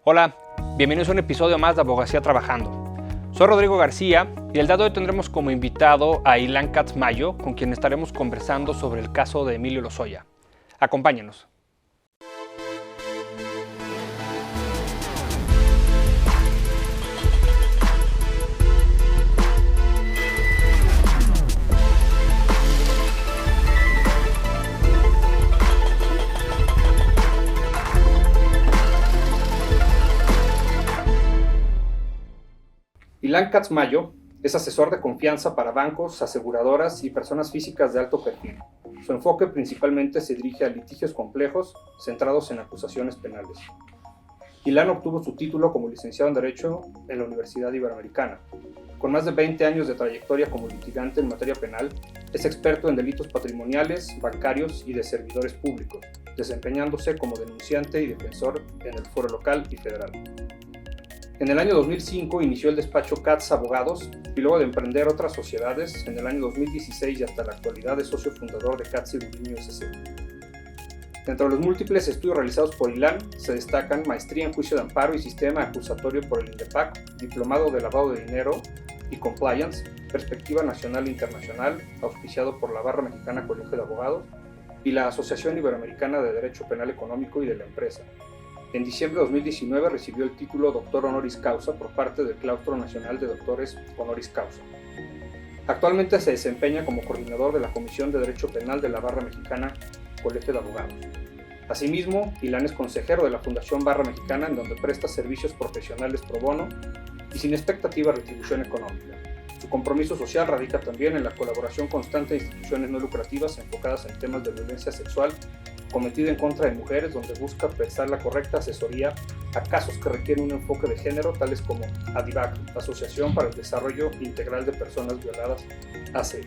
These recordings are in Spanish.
Hola, bienvenidos a un episodio más de Abogacía Trabajando. Soy Rodrigo García y el día de hoy tendremos como invitado a Ilan Katz-Mayo, con quien estaremos conversando sobre el caso de Emilio Lozoya. Acompáñenos. Ilan Katz-Mayo es asesor de confianza para bancos, aseguradoras y personas físicas de alto perfil. Su enfoque principalmente se dirige a litigios complejos centrados en acusaciones penales. Ilan obtuvo su título como licenciado en Derecho en la Universidad Iberoamericana. Con más de 20 años de trayectoria como litigante en materia penal, es experto en delitos patrimoniales, bancarios y de servidores públicos, desempeñándose como denunciante y defensor en el foro local y federal. En el año 2005 inició el despacho Katz Abogados y luego de emprender otras sociedades, en el año 2016 y hasta la actualidad es socio fundador de Katz y Rubiño S.C. Dentro de los múltiples estudios realizados por Ilan se destacan maestría en juicio de amparo y sistema acusatorio por el INDEPAC, diplomado de lavado de dinero y compliance, perspectiva nacional e internacional, auspiciado por la Barra Mexicana Colegio de Abogados y la Asociación Iberoamericana de Derecho Penal Económico y de la Empresa. En diciembre de 2019 recibió el título Doctor Honoris Causa por parte del Claustro Nacional de Doctores Honoris Causa. Actualmente se desempeña como coordinador de la Comisión de Derecho Penal de la Barra Mexicana Colegio de Abogados. Asimismo, Ilan es consejero de la Fundación Barra Mexicana, en donde presta servicios profesionales pro bono y sin expectativa de retribución económica. Su compromiso social radica también en la colaboración constante de instituciones no lucrativas enfocadas en temas de violencia sexual cometida en contra de mujeres, donde busca prestar la correcta asesoría a casos que requieren un enfoque de género, tales como ADIVAC, Asociación para el Desarrollo Integral de Personas Violadas, ACEP.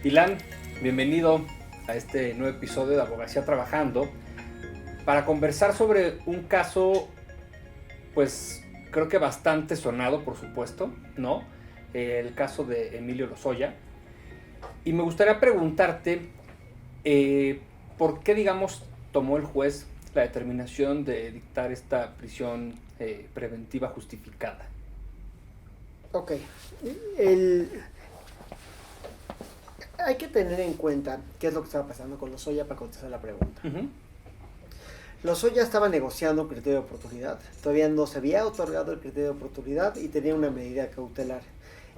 Ilan, bienvenido a este nuevo episodio de Abogacía Trabajando para conversar sobre un caso, pues creo que bastante sonado, por supuesto, ¿no? El caso de Emilio Lozoya. Y me gustaría preguntarte, ¿por qué, digamos, tomó el juez la determinación de dictar esta prisión preventiva justificada? Ok. Hay que tener en cuenta qué es lo que estaba pasando con Lozoya para contestar la pregunta. Uh-huh. Lozoya estaba negociando criterio de oportunidad. Todavía no se había otorgado el criterio de oportunidad y tenía una medida cautelar.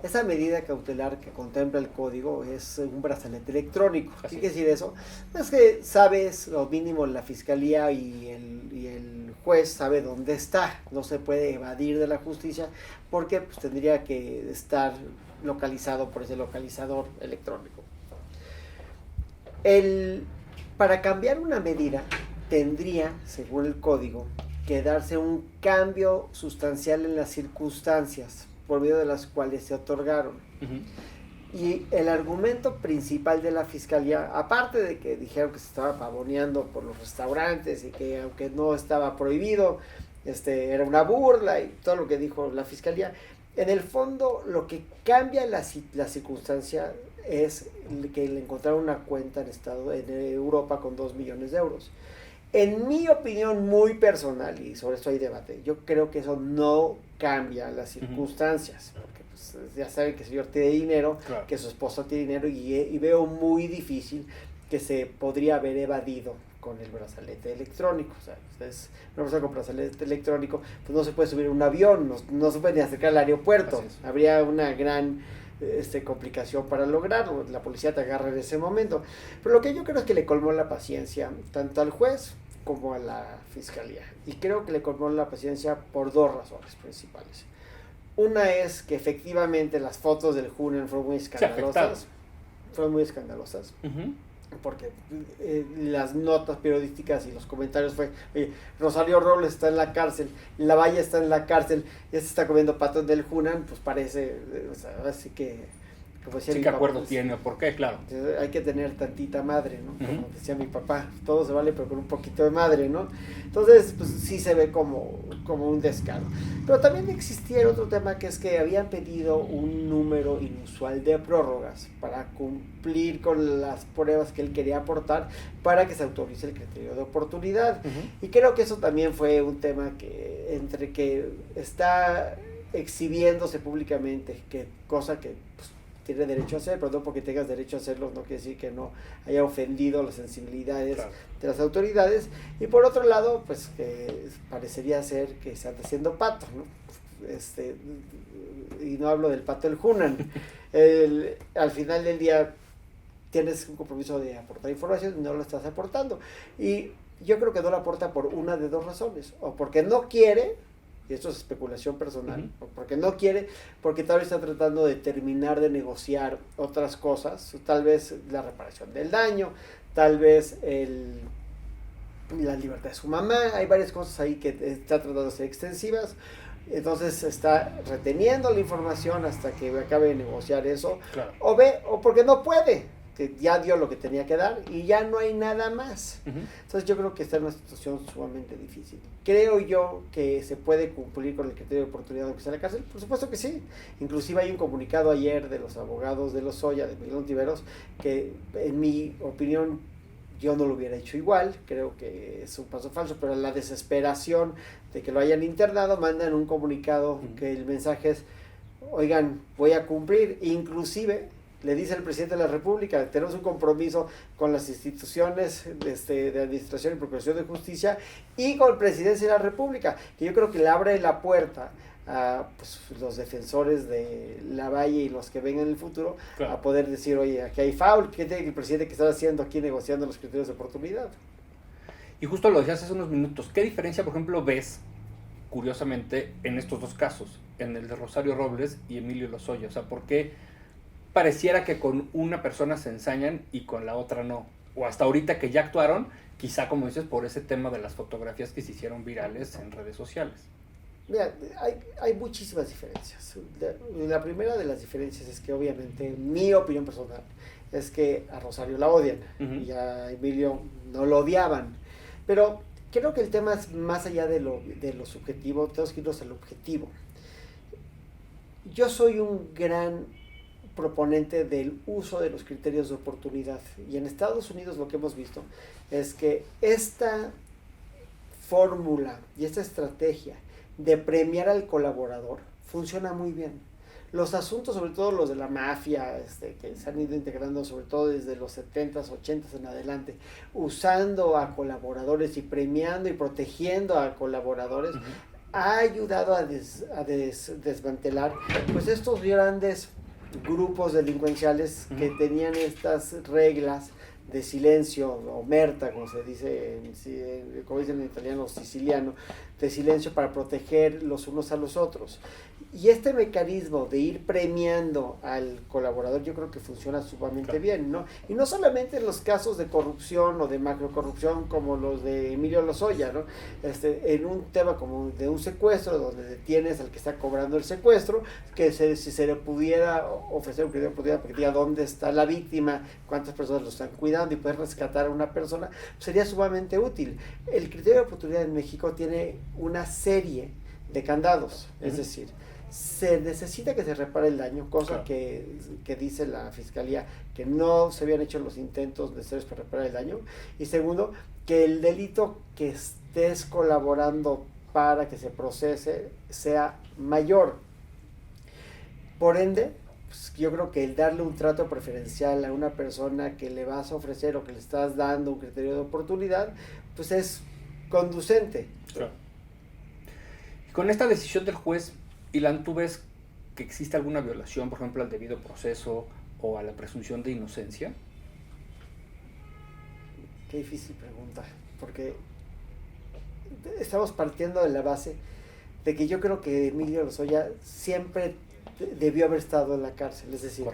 Esa medida cautelar que contempla el código es un brazalete electrónico. ¿Qué quiere decir eso? Es que sabes, lo mínimo, la fiscalía y el juez sabe dónde está. No se puede evadir de la justicia porque pues, tendría que estar localizado por ese localizador electrónico. Para cambiar una medida tendría, según el código, que darse un cambio sustancial en las circunstancias por medio de las cuales se otorgaron. Uh-huh. Y el argumento principal de la fiscalía, aparte de que dijeron que se estaba pavoneando por los restaurantes y que aunque no estaba prohibido, era una burla y todo lo que dijo la fiscalía, en el fondo lo que cambia la circunstancia es que le encontraron una cuenta en Europa con 2 millones de euros. En mi opinión muy personal, y sobre esto hay debate, yo creo que eso no cambia las circunstancias, porque pues, ya saben que el señor tiene dinero, claro, que su esposo tiene dinero, y veo muy difícil que se podría haber evadido con el brazalete electrónico. O sea, ustedes, una persona con brazalete electrónico, pues no se puede subir a un avión, no se puede ni acercar al aeropuerto, habría una gran complicación para lograrlo, la policía te agarra en ese momento. Pero lo que yo creo es que le colmó la paciencia tanto al juez como a la fiscalía, y creo que le colmó la paciencia por 2 razones principales. Una es que efectivamente las fotos del Junen fueron muy escandalosas, uh-huh, porque las notas periodísticas y los comentarios fue, Rosario Robles está en la cárcel, Lavalle está en la cárcel, ya se está comiendo patos del Hunan, pues parece, o sea, así que como decía sí, ¿qué acuerdo pues, tiene? ¿Por qué? Claro. Hay que tener tantita madre, ¿no? Uh-huh. Como decía mi papá, todo se vale pero con un poquito de madre, ¿no? Entonces, pues sí se ve como un descaro. Pero también existía otro tema, que es que habían pedido un número inusual de prórrogas para cumplir con las pruebas que él quería aportar para que se autorice el criterio de oportunidad. Y creo que eso también fue un tema que entre que está exhibiéndose públicamente, que cosa que pues, tiene derecho a hacer, pero no porque tengas derecho a hacerlo no quiere decir que no haya ofendido las sensibilidades de las autoridades. Y por otro lado, pues que parecería ser que se anda haciendo pato, ¿no? Y no hablo del pato del Hunan. Al final del día tienes un compromiso de aportar información y no lo estás aportando. Y yo creo que no lo aporta por una de dos razones: o porque no quiere, y esto es especulación personal, o porque no quiere, porque tal vez está tratando de terminar de negociar otras cosas, tal vez la reparación del daño, tal vez la libertad de su mamá. Hay varias cosas ahí que está tratando de ser extensivas, entonces está reteniendo la información hasta que acabe de negociar eso, claro. o porque no puede, que ya dio lo que tenía que dar y ya no hay nada más. Entonces yo creo que está en una situación sumamente difícil. Creo yo que se puede cumplir con el criterio de oportunidad aunque sea en la cárcel. Por supuesto que sí. Inclusive hay un comunicado ayer de los abogados de Lozoya, de Miguel Ontiveros, que en mi opinión yo no lo hubiera hecho igual. Creo que es un paso falso, pero la desesperación de que lo hayan internado, mandan un comunicado que el mensaje es: oigan, voy a cumplir. Inclusive le dice el presidente de la República: tenemos un compromiso con las instituciones de administración y procuración de justicia y con la presidencia de la República, que yo creo que le abre la puerta a pues, los defensores de Lavalle y los que vengan en el futuro, claro, a poder decir: oye, aquí hay foul, ¿qué tiene el presidente que está haciendo aquí negociando los criterios de oportunidad? Y justo lo decías hace unos minutos, ¿qué diferencia, por ejemplo, ves, curiosamente, en estos dos casos, en el de Rosario Robles y Emilio Lozoya? O sea, ¿por qué pareciera que con una persona se ensañan y con la otra no? O hasta ahorita que ya actuaron, quizá, como dices, por ese tema de las fotografías que se hicieron virales en redes sociales. Mira, hay muchísimas diferencias. La primera de las diferencias es que, obviamente, mi opinión personal es que a Rosario la odian y a Emilio no lo odiaban. Pero creo que el tema es más allá de lo subjetivo, tenemos que irnos al objetivo. Yo soy un gran proponente del uso de los criterios de oportunidad, y en Estados Unidos lo que hemos visto es que esta fórmula y esta estrategia de premiar al colaborador funciona muy bien. Los asuntos, sobre todo los de la mafia, que se han ido integrando sobre todo desde los 70s, 80s en adelante, usando a colaboradores y premiando y protegiendo a colaboradores, ha ayudado a desmantelar pues estos grandes grupos delincuenciales que tenían estas reglas de silencio, omerta, como se dice, como dicen en italiano, siciliano, de silencio para proteger los unos a los otros. Y este mecanismo de ir premiando al colaborador yo creo que funciona sumamente bien, ¿no? Y no solamente en los casos de corrupción o de macrocorrupción como los de Emilio Lozoya, ¿no? En un tema como de un secuestro, donde detienes al que está cobrando el secuestro, que si se le pudiera ofrecer un criterio de oportunidad porque diga dónde está la víctima, cuántas personas lo están cuidando y poder rescatar a una persona, pues sería sumamente útil. El criterio de oportunidad en México tiene una serie de candados, es decir, se necesita que se repare el daño, cosa que dice la Fiscalía que no se habían hecho los intentos necesarios para reparar el daño, y segundo, que el delito que estés colaborando para que se procese sea mayor. Por ende, pues yo creo que el darle un trato preferencial a una persona que le vas a ofrecer o que le estás dando un criterio de oportunidad, pues es conducente. Claro. Y con esta decisión del juez, Ilan, ¿tú ves que existe alguna violación, por ejemplo, al debido proceso o a la presunción de inocencia? Qué difícil pregunta, porque estamos partiendo de la base de que yo creo que Emilio Lozoya siempre debió haber estado en la cárcel, es decir,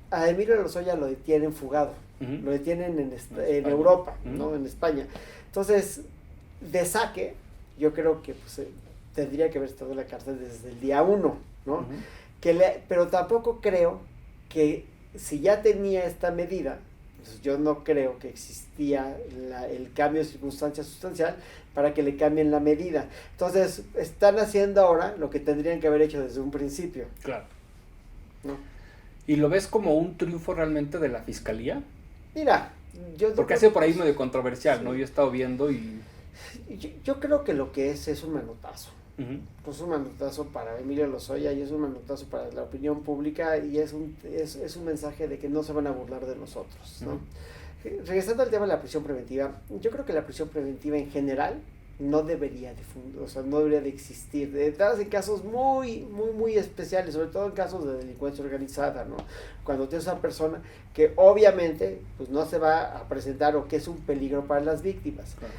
a Emilio Lozoya lo detienen fugado, lo detienen en Europa, ¿no? En España. Entonces, de saque, yo creo que pues, tendría que haber estado en la cárcel desde el día 1, ¿no? Pero tampoco creo que si ya tenía esta medida, Entonces, yo no creo que existía el cambio de circunstancia sustancial para que le cambien la medida. Entonces, están haciendo ahora lo que tendrían que haber hecho desde un principio. Claro. ¿No? ¿Y lo ves como un triunfo realmente de la fiscalía? Mira, porque ha sido por ahí medio controversial, sí. ¿No? Yo he estado viendo y... Yo creo que lo que es un manotazo. Uh-huh. Es un manotazo para Emilio Lozoya y es un manotazo para la opinión pública y es un mensaje de que no se van a burlar de nosotros, ¿no? Uh-huh. Regresando al tema de la prisión preventiva, yo creo que la prisión preventiva en general no debería de existir, en casos muy especiales, sobre todo en casos de delincuencia organizada, ¿no? Cuando tienes una persona que obviamente pues no se va a presentar o que es un peligro para las víctimas. Claro.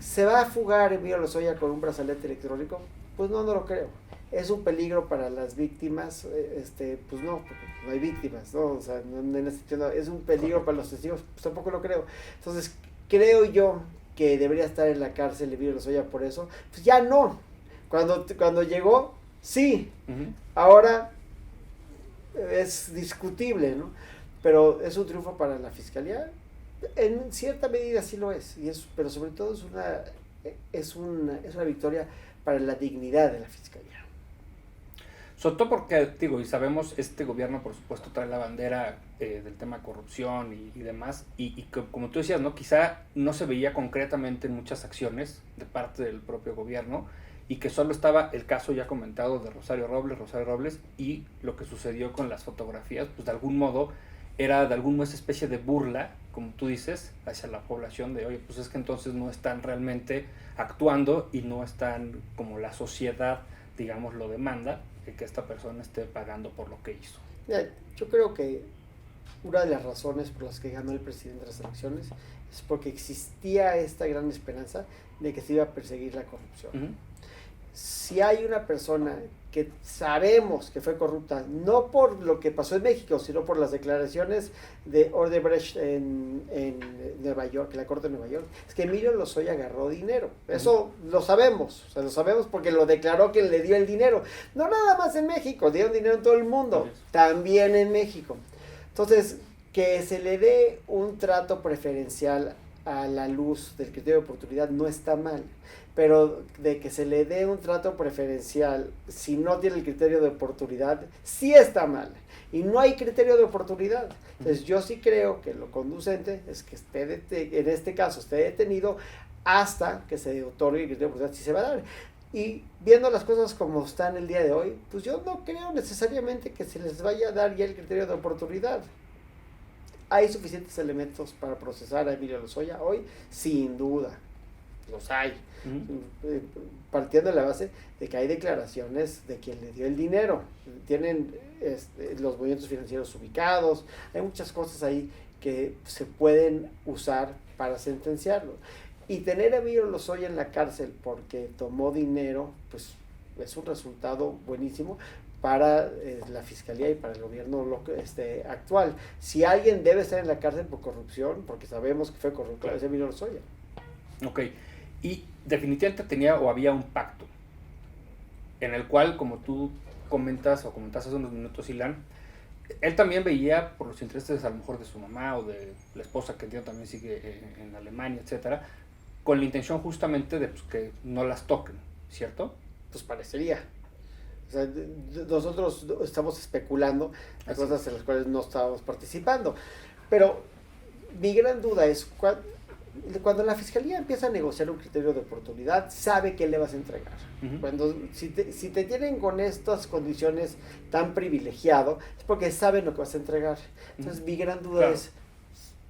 ¿Se va a fugar Emilio Lozoya con un brazalete electrónico? Pues no lo creo. ¿Es un peligro para las víctimas? Pues no, porque no hay víctimas, ¿no? O sea, en ese sentido, ¿es un peligro para los testigos? Pues tampoco lo creo. Entonces, creo yo que debería estar en la cárcel Emilio Lozoya por eso. Pues ya no. Cuando llegó, sí. Uh-huh. Ahora es discutible, ¿no? Pero es un triunfo para la fiscalía. En cierta medida sí lo es, pero sobre todo es una victoria para la dignidad de la fiscalía. Sobre todo porque, y sabemos, este gobierno por supuesto trae la bandera del tema corrupción y demás, y como tú decías, ¿no? Quizá no se veía concretamente en muchas acciones de parte del propio gobierno, y que solo estaba el caso ya comentado de Rosario Robles, y lo que sucedió con las fotografías, pues de algún modo era de alguna especie de burla, como tú dices, hacia la población de, oye, pues es que entonces no están realmente actuando y no están como la sociedad, digamos, lo demanda, de que esta persona esté pagando por lo que hizo. Mira, yo creo que una de las razones por las que ganó el presidente las elecciones es porque existía esta gran esperanza de que se iba a perseguir la corrupción. Uh-huh. Si hay una persona que sabemos que fue corrupta, no por lo que pasó en México, sino por las declaraciones de Odebrecht en Nueva York, en la Corte de Nueva York, es que Emilio Lozoya agarró dinero. Eso lo sabemos, lo sabemos porque lo declaró que le dio el dinero. No nada más en México, dieron dinero en todo el mundo, también en México. Entonces, que se le dé un trato preferencial a la luz del criterio de oportunidad no está mal, pero de que se le dé un trato preferencial si no tiene el criterio de oportunidad, sí está mal, y no hay criterio de oportunidad. Entonces yo sí creo que lo conducente es que en este caso esté detenido hasta que se otorgue el criterio de oportunidad, si se va a dar. Y viendo las cosas como están el día de hoy, pues yo no creo necesariamente que se les vaya a dar ya el criterio de oportunidad. ¿Hay suficientes elementos para procesar a Emilio Lozoya hoy? Sin duda, los hay. Uh-huh. Partiendo de la base de que hay declaraciones de quien le dio el dinero, tienen los movimientos financieros ubicados, hay muchas cosas ahí que se pueden usar para sentenciarlo. Y tener a Emilio Lozoya en la cárcel porque tomó dinero, pues es un resultado buenísimo para la fiscalía y para el gobierno actual. Si alguien debe estar en la cárcel por corrupción, porque sabemos que fue corrupto, claro, es Emilio Lozoya. Ok, y definitivamente tenía o había un pacto, en el cual, como tú comentas hace unos minutos, Ilan, él también veía por los intereses a lo mejor de su mamá o de la esposa, que entiendo también sigue en Alemania, etcétera, con la intención justamente de que no las toquen, ¿cierto? Pues parecería. O sea, nosotros estamos especulando de cosas en las cuales no estábamos participando. Pero mi gran duda es, cuando la fiscalía empieza a negociar un criterio de oportunidad, sabe qué le vas a entregar. Uh-huh. Si te tienen con estas condiciones tan privilegiado, es porque saben lo que vas a entregar. Entonces, mi gran duda es,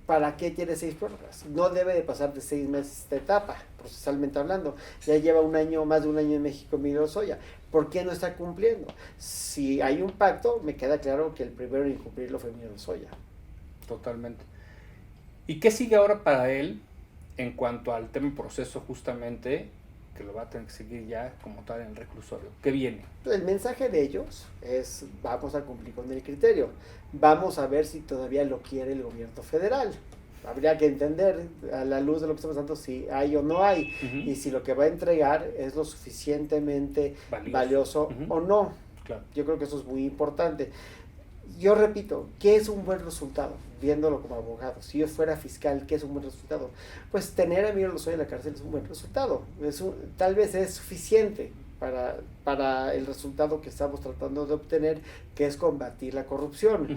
¿para qué tiene 6 prórrogas? No debe de pasar de 6 meses esta etapa, procesalmente hablando. Ya lleva más de un año en México Emilio Lozoya. ¿Por qué no está cumpliendo? Si hay un pacto, me queda claro que el primero en incumplirlo fue Emilio Lozoya. Totalmente. ¿Y qué sigue ahora para él en cuanto al tema proceso justamente, que lo va a tener que seguir ya como tal en el reclusorio? ¿Qué viene? El mensaje de ellos es, vamos a cumplir con el criterio. Vamos a ver si todavía lo quiere el gobierno federal. Habría que entender a la luz de lo que está pasando si hay o no hay, uh-huh, y si lo que va a entregar es lo suficientemente valioso uh-huh, o no. Claro. Yo creo que eso es muy importante. Yo repito, ¿qué es un buen resultado? Viéndolo como abogado, si yo fuera fiscal, ¿qué es un buen resultado? Pues tener a Emilio Lozoya en la cárcel es un buen resultado. Tal vez es suficiente para el resultado que estamos tratando de obtener, que es combatir la corrupción.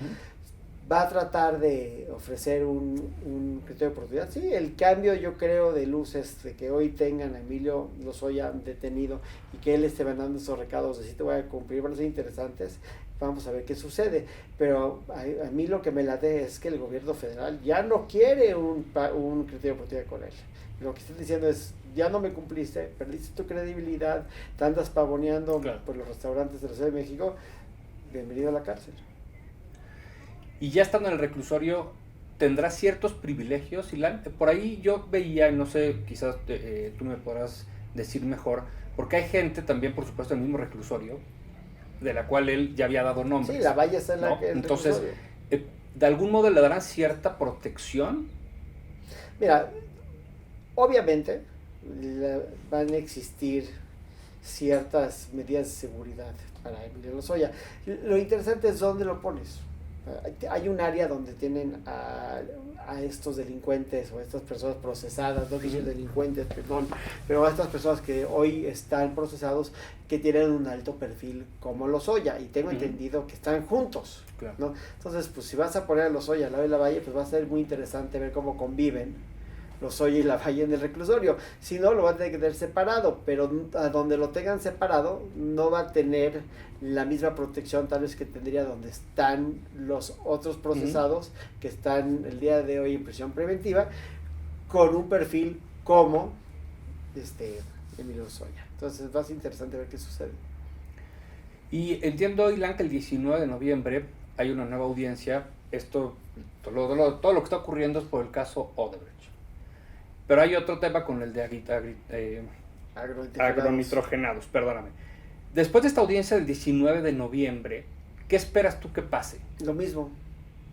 Va a tratar de ofrecer un criterio de oportunidad. Sí, el cambio, yo creo, de luces, de que hoy tengan a Emilio Lozoya detenido y que él esté mandando esos recados de si te voy a cumplir, van a ser interesantes. Vamos a ver qué sucede. Pero a mí lo que me late es que el gobierno federal ya no quiere un criterio de oportunidad con él. Lo que están diciendo es, ya no me cumpliste, perdiste tu credibilidad, te andas pavoneando por los restaurantes de la Ciudad de México, bienvenido a la cárcel. Y ya estando en el reclusorio, ¿tendrá ciertos privilegios, Ilan? Por ahí yo veía, no sé, quizás tú me podrás decir mejor, porque hay gente también, por supuesto, en el mismo reclusorio, de la cual él ya había dado nombres. Sí, la valla está en ¿no? la Entonces, ¿de algún modo le darán cierta protección? Mira, obviamente van a existir ciertas medidas de seguridad para Emilio Lozoya. Lo interesante es dónde lo pones. Hay un área donde tienen a estos delincuentes o a estas personas procesadas, no quiero decir delincuentes, perdón, pero a estas personas que hoy están procesados que tienen un alto perfil como Lozoya, y tengo entendido que están juntos, claro, ¿no? Entonces, pues si vas a poner a Lozoya al lado de Lavalle, pues va a ser muy interesante ver cómo conviven Lozoya y Lavalle en el reclusorio. Si no, lo van a tener separado, pero a donde lo tengan separado no va a tener la misma protección tal vez que tendría donde están los otros procesados que están el día de hoy en prisión preventiva con un perfil como Emilio Lozoya. Entonces va a ser interesante ver qué sucede. Y entiendo, Ilan, que el 19 de noviembre hay una nueva audiencia. Esto, todo lo que está ocurriendo es por el caso Odebrecht. Pero hay otro tema con el de agronitrogenados, perdóname. Después de esta audiencia del 19 de noviembre, ¿qué esperas tú que pase? Lo mismo.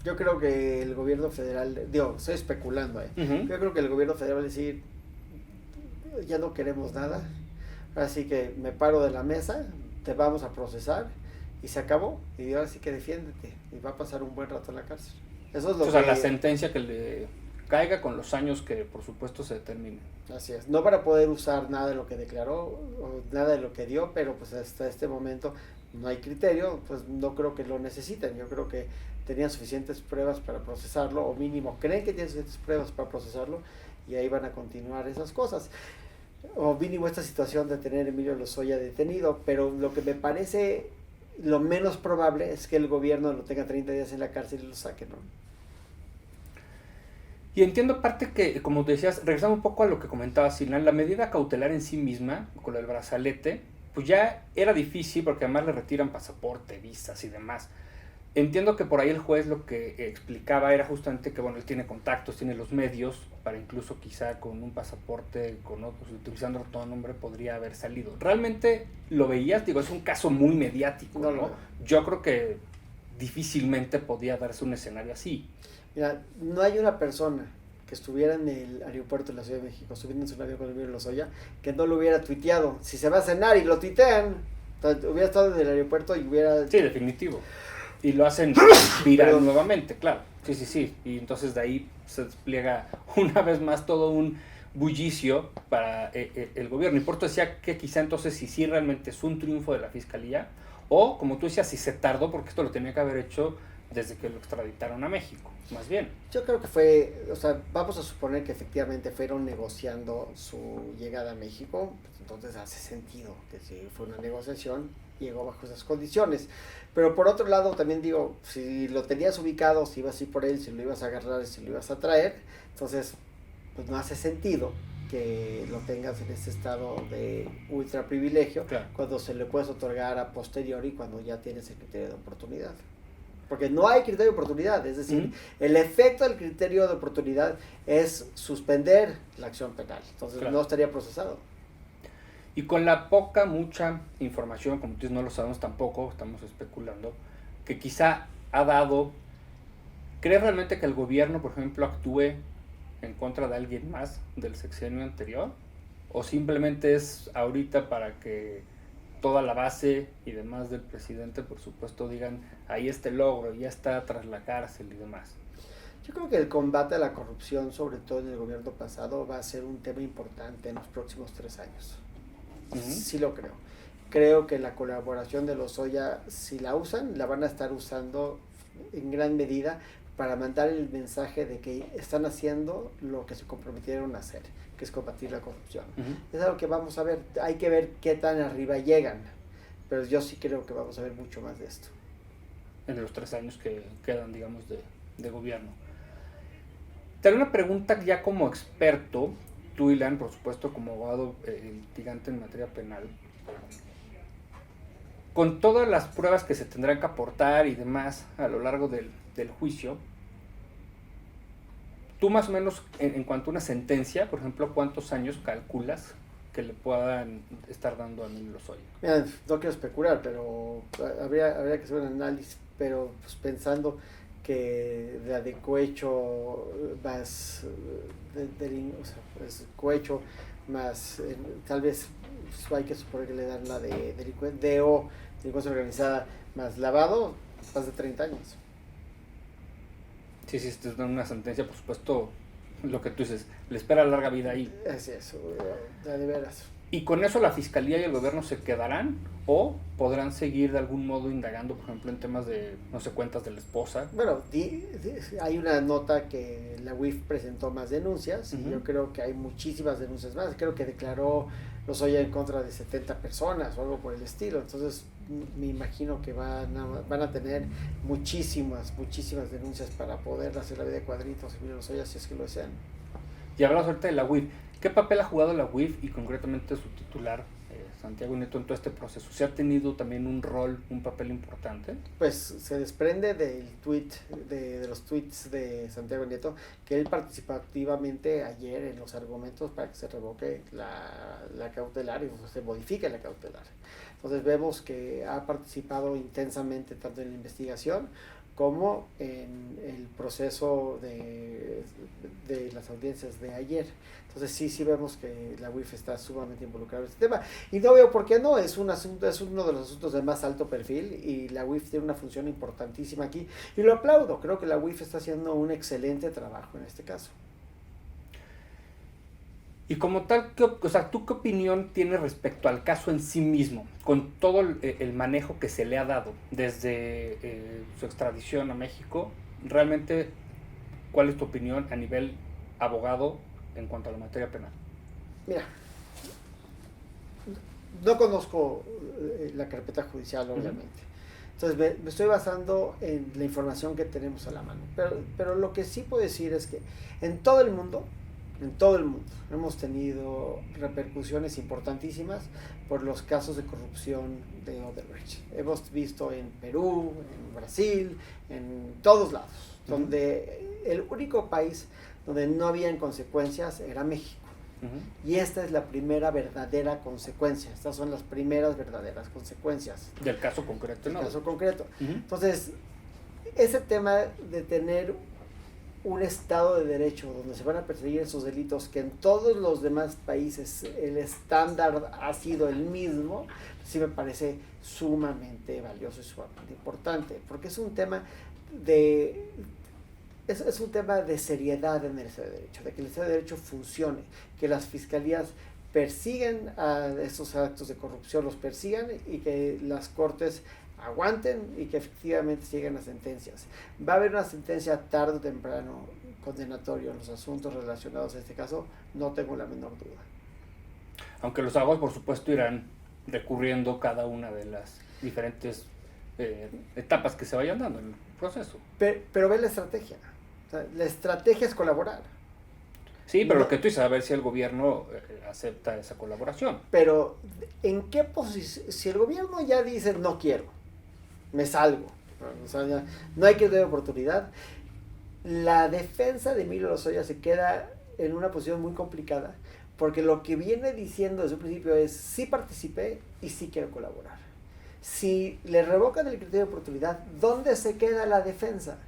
Yo creo que el gobierno federal, estoy especulando, yo creo que el gobierno federal va a decir, ya no queremos nada, así que me paro de la mesa, te vamos a procesar, y se acabó, y ahora sí que defiéndete, y va a pasar un buen rato en la cárcel. Eso es lo que... la sentencia que le caiga con los años que por supuesto se determinen. Así es, no para poder usar nada de lo que declaró o nada de lo que dio, pero pues hasta este momento no hay criterio, pues no creo que lo necesiten. Yo creo que tenían suficientes pruebas para procesarlo, o mínimo creen que tienen suficientes pruebas para procesarlo, y ahí van a continuar esas cosas. O mínimo esta situación de tener a Emilio Lozoya detenido, pero lo que me parece lo menos probable es que el gobierno lo tenga 30 días en la cárcel y lo saque, ¿no? Y entiendo aparte que, como decías, regresando un poco a lo que comentabas, Ilan, la medida cautelar en sí misma, con el brazalete, pues ya era difícil porque además le retiran pasaporte, visas y demás. Entiendo que por ahí el juez lo que explicaba era justamente que, bueno, él tiene contactos, tiene los medios para incluso quizá con un pasaporte, utilizando otro nombre, podría haber salido. ¿Realmente lo veías? Digo, es un caso muy mediático, ¿no? Yo creo que difícilmente podía darse un escenario así. Mira, no hay una persona que estuviera en el aeropuerto de la Ciudad de México, subiendo en su avión con Emilio Lozoya, que no lo hubiera tuiteado. Si se va a cenar y lo tuitean, hubiera estado en el aeropuerto y hubiera... Sí, definitivo. Y lo hacen viral nuevamente, claro. Sí. Y entonces de ahí se despliega una vez más todo un bullicio para el gobierno. Y por eso decía que quizá entonces si realmente es un triunfo de la Fiscalía, o como tú decías, si se tardó, porque esto lo tenía que haber hecho desde que lo extraditaron a México, más bien. Yo creo que fue, vamos a suponer que efectivamente fueron negociando su llegada a México, pues entonces hace sentido que si fue una negociación, llegó bajo esas condiciones. Pero por otro lado también digo, si lo tenías ubicado, si ibas a ir por él, si lo ibas a agarrar, si lo ibas a traer, entonces pues no hace sentido que lo tengas en ese estado de ultra privilegio, claro, cuando se le puedes otorgar a posteriori, cuando ya tienes el criterio de oportunidad. Porque no hay criterio de oportunidad, es decir, el efecto del criterio de oportunidad es suspender la acción penal, entonces claro, no estaría procesado. Y con mucha información, como tú no lo sabemos tampoco, estamos especulando, que quizá ha dado, ¿crees realmente que el gobierno, por ejemplo, actúe en contra de alguien más del sexenio anterior? ¿O simplemente es ahorita para que toda la base y demás del presidente, por supuesto, digan, ahí está el logro, ya está tras la cárcel y demás. Yo creo que el combate a la corrupción, sobre todo en el gobierno pasado, va a ser un tema importante en los próximos 3 años. Sí lo creo. Creo que la colaboración de Lozoya, si la usan, la van a estar usando en gran medida para mandar el mensaje de que están haciendo lo que se comprometieron a hacer, que es combatir la corrupción. Es algo que vamos a ver. Hay que ver qué tan arriba llegan, pero yo sí creo que vamos a ver mucho más de esto. En los 3 años que quedan, digamos, de gobierno. Te haré una pregunta ya como experto, tú, Ilan, por supuesto, como abogado litigante en materia penal. Con todas las pruebas que se tendrán que aportar y demás a lo largo del juicio, tú más o menos, en cuanto a una sentencia, por ejemplo, ¿cuántos años calculas que le puedan estar dando a Emilio Lozoya? Mira, no quiero especular, pero habría que hacer un análisis, pero pues pensando que la de cohecho más cohecho más tal vez pues, hay que suponer que le dan la de delincuencia organizada más lavado, más de 30 años. Sí, te dan una sentencia, por supuesto, lo que tú dices, le espera larga vida ahí. Así es, de veras. ¿Y con eso la fiscalía y el gobierno se quedarán o podrán seguir de algún modo indagando, por ejemplo, en temas de, no sé, cuentas de la esposa? Bueno, hay una nota que la UIF presentó más denuncias y yo creo que hay muchísimas denuncias más. Creo que declaró Lozoya en contra de 70 personas o algo por el estilo. Entonces, me imagino que van a tener muchísimas denuncias para poder hacer la vida de cuadritos Emilio Lozoya si es que lo desean. Y hablamos ahorita de la UIF. ¿Qué papel ha jugado la UIF y concretamente su titular, Santiago Nieto, en todo este proceso? ¿Se ha tenido también un papel importante? Pues se desprende del de los tweets de Santiago Nieto, que él participó activamente ayer en los argumentos para que se revoque la cautelar y se modifique la cautelar. Entonces vemos que ha participado intensamente tanto en la investigación como en el proceso de las audiencias de ayer. Entonces sí vemos que la UIF está sumamente involucrada en este tema. Y no veo por qué no, es uno de los asuntos de más alto perfil y la UIF tiene una función importantísima aquí. Y lo aplaudo, creo que la UIF está haciendo un excelente trabajo en este caso. Y como tal, ¿tú qué opinión tienes respecto al caso en sí mismo, con todo el manejo que se le ha dado desde su extradición a México? Realmente, ¿cuál es tu opinión a nivel abogado en cuanto a la materia penal? Mira, no conozco la carpeta judicial, obviamente. Entonces me estoy basando en la información que tenemos a la mano. Pero lo que sí puedo decir es que en todo el mundo hemos tenido repercusiones importantísimas por los casos de corrupción de Odebrecht. Hemos visto en Perú, en Brasil, en todos lados, donde el único país donde no habían consecuencias era México. Y esta es la primera verdadera consecuencia. Estas son las primeras verdaderas consecuencias. Del caso concreto, ¿no? Del caso concreto. Entonces, ese tema de tener un Estado de Derecho donde se van a perseguir esos delitos que en todos los demás países el estándar ha sido el mismo, sí me parece sumamente valioso y sumamente importante, porque es un tema de seriedad en el Estado de Derecho, de que el Estado de Derecho funcione, que las fiscalías persigan a estos actos de corrupción, los persigan y que las cortes aguanten y que efectivamente lleguen a sentencias. Va a haber una sentencia tarde o temprano condenatoria en los asuntos relacionados a este caso, no tengo la menor duda. Aunque los abogados, por supuesto, irán recurriendo cada una de las diferentes etapas que se vayan dando en el proceso. Pero ve la estrategia. O sea, la estrategia es colaborar. Sí, pero lo que tú dices, a ver si el gobierno acepta esa colaboración. Pero, ¿en qué posición? Si el gobierno ya dice, no quiero, me salgo, o sea, ya, no hay que dar oportunidad, la defensa de Emilio Lozoya se queda en una posición muy complicada, porque lo que viene diciendo desde un principio es, sí participé y sí quiero colaborar. Si le revocan el criterio de oportunidad, ¿dónde se queda la defensa?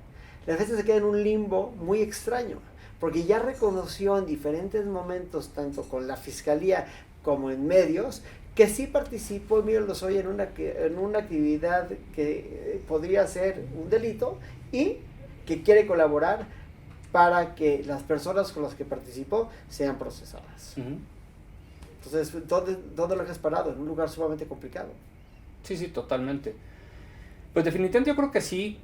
La defensa se queda en un limbo muy extraño, porque ya reconoció en diferentes momentos, tanto con la fiscalía como en medios, que sí participó Emilio Lozoya en una actividad que podría ser un delito y que quiere colaborar para que las personas con las que participó sean procesadas. Uh-huh. Entonces, ¿dónde lo has parado? En un lugar sumamente complicado. Sí, totalmente. Pues definitivamente yo creo que sí,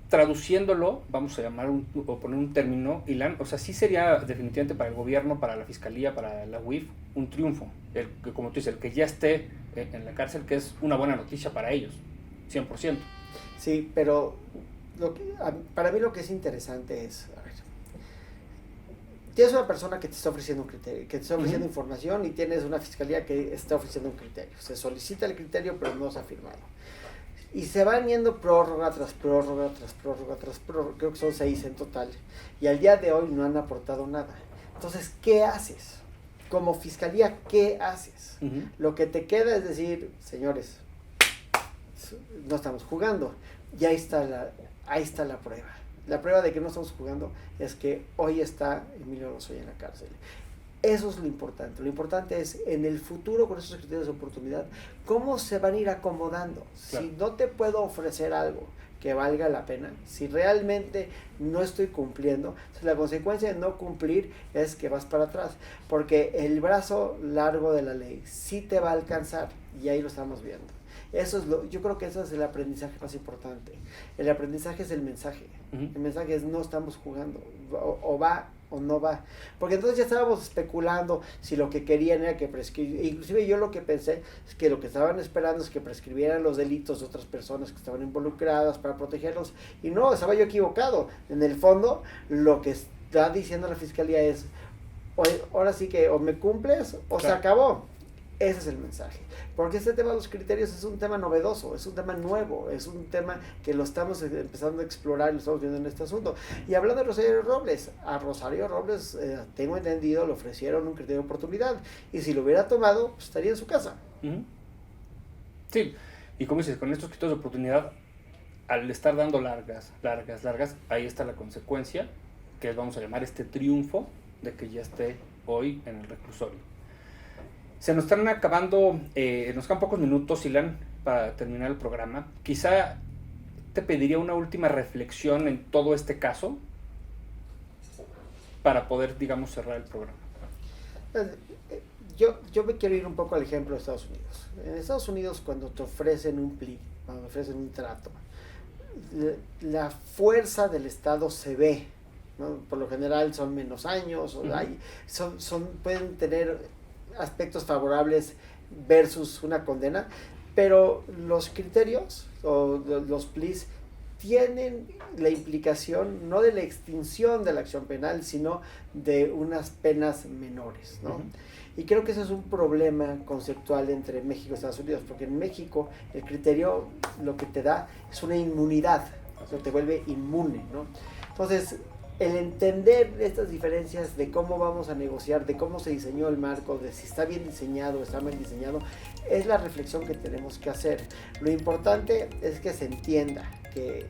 traduciéndolo, vamos a llamar o poner un término, Ilan, o sea, sí sería definitivamente para el gobierno, para la fiscalía, para la UIF, un triunfo. El que, como tú dices, el que ya esté en la cárcel, que es una buena noticia para ellos, 100%. Sí, pero para mí lo que es interesante es, a ver, tienes una persona que te está ofreciendo un criterio, que te está ofreciendo información, y tienes una fiscalía que está ofreciendo un criterio. Se solicita el criterio, pero no se ha firmado. Y se van yendo prórroga tras prórroga, tras prórroga, tras prórroga, creo que son 6 en total. Y al día de hoy no han aportado nada. Entonces, ¿qué haces? Como fiscalía, ¿qué haces? Uh-huh. Lo que te queda es decir, señores, no estamos jugando. Y ahí está la prueba. La prueba de que no estamos jugando es que hoy está Emilio Lozoya en la cárcel. Eso es lo importante. Lo importante es, en el futuro, con esos criterios de oportunidad, cómo se van a ir acomodando. Claro. Si no te puedo ofrecer algo que valga la pena, si realmente no estoy cumpliendo, la consecuencia de no cumplir es que vas para atrás, porque el brazo largo de la ley sí te va a alcanzar, y ahí lo estamos viendo. Yo creo que eso es el aprendizaje más importante. El aprendizaje es el mensaje. Uh-huh. El mensaje es: no estamos jugando, o va o no va. Porque entonces ya estábamos especulando si lo que querían era que prescribieran. Inclusive yo lo que pensé es que lo que estaban esperando es que prescribieran los delitos de otras personas que estaban involucradas para protegerlos. Y no, estaba yo equivocado. En el fondo, lo que está diciendo la fiscalía es: ahora sí que o me cumples o se acabó. Ese es el mensaje. Porque este tema de los criterios es un tema novedoso, es un tema nuevo, es un tema que lo estamos empezando a explorar y lo estamos viendo en este asunto. Y hablando de Rosario Robles, a Rosario Robles, tengo entendido, le ofrecieron un criterio de oportunidad, y si lo hubiera tomado, pues estaría en su casa. Uh-huh. Sí, y como dices, con estos criterios de oportunidad, al estar dando largas, ahí está la consecuencia, que vamos a llamar este triunfo de que ya esté hoy en el reclusorio. Se nos están acabando, nos quedan pocos minutos, Ilan, para terminar el programa. Quizá te pediría una última reflexión en todo este caso para poder, digamos, cerrar el programa. Yo me quiero ir un poco al ejemplo de Estados Unidos. En Estados Unidos, cuando te ofrecen un plea, cuando te ofrecen un trato, la fuerza del Estado se ve, ¿no? Por lo general son menos años, uh-huh. Pueden tener aspectos favorables versus una condena, pero los criterios o los pleas tienen la implicación no de la extinción de la acción penal, sino de unas penas menores, ¿no? Uh-huh. Y creo que ese es un problema conceptual entre México y Estados Unidos, porque en México el criterio lo que te da es una inmunidad, o sea, te vuelve inmune, ¿no? Entonces, el entender estas diferencias de cómo vamos a negociar, de cómo se diseñó el marco, de si está bien diseñado o está mal diseñado, es la reflexión que tenemos que hacer. Lo importante es que se entienda que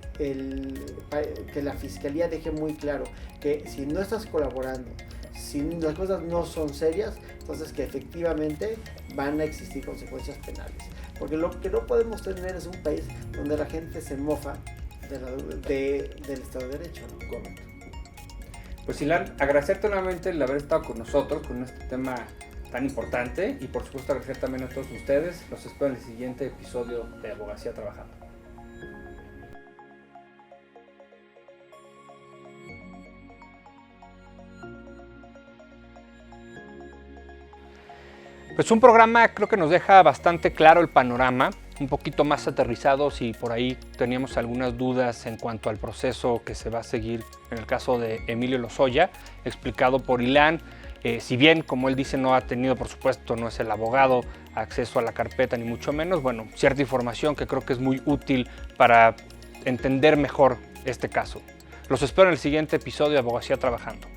la Fiscalía deje muy claro que si no estás colaborando, si las cosas no son serias, entonces que efectivamente van a existir consecuencias penales. Porque lo que no podemos tener es un país donde la gente se mofa del Estado de Derecho, ¿no? Correcto. Pues Ilan, agradecerte nuevamente el haber estado con nosotros con este tema tan importante, y por supuesto agradecer también a todos ustedes. Los espero en el siguiente episodio de Abogacía Trabajando. Pues un programa creo que nos deja bastante claro el panorama, un poquito más aterrizado si por ahí teníamos algunas dudas en cuanto al proceso que se va a seguir en el caso de Emilio Lozoya, explicado por Ilan. Si bien, como él dice, no ha tenido, por supuesto, no es el abogado, acceso a la carpeta ni mucho menos, bueno, cierta información que creo que es muy útil para entender mejor este caso. Los espero en el siguiente episodio de Abogacía Trabajando.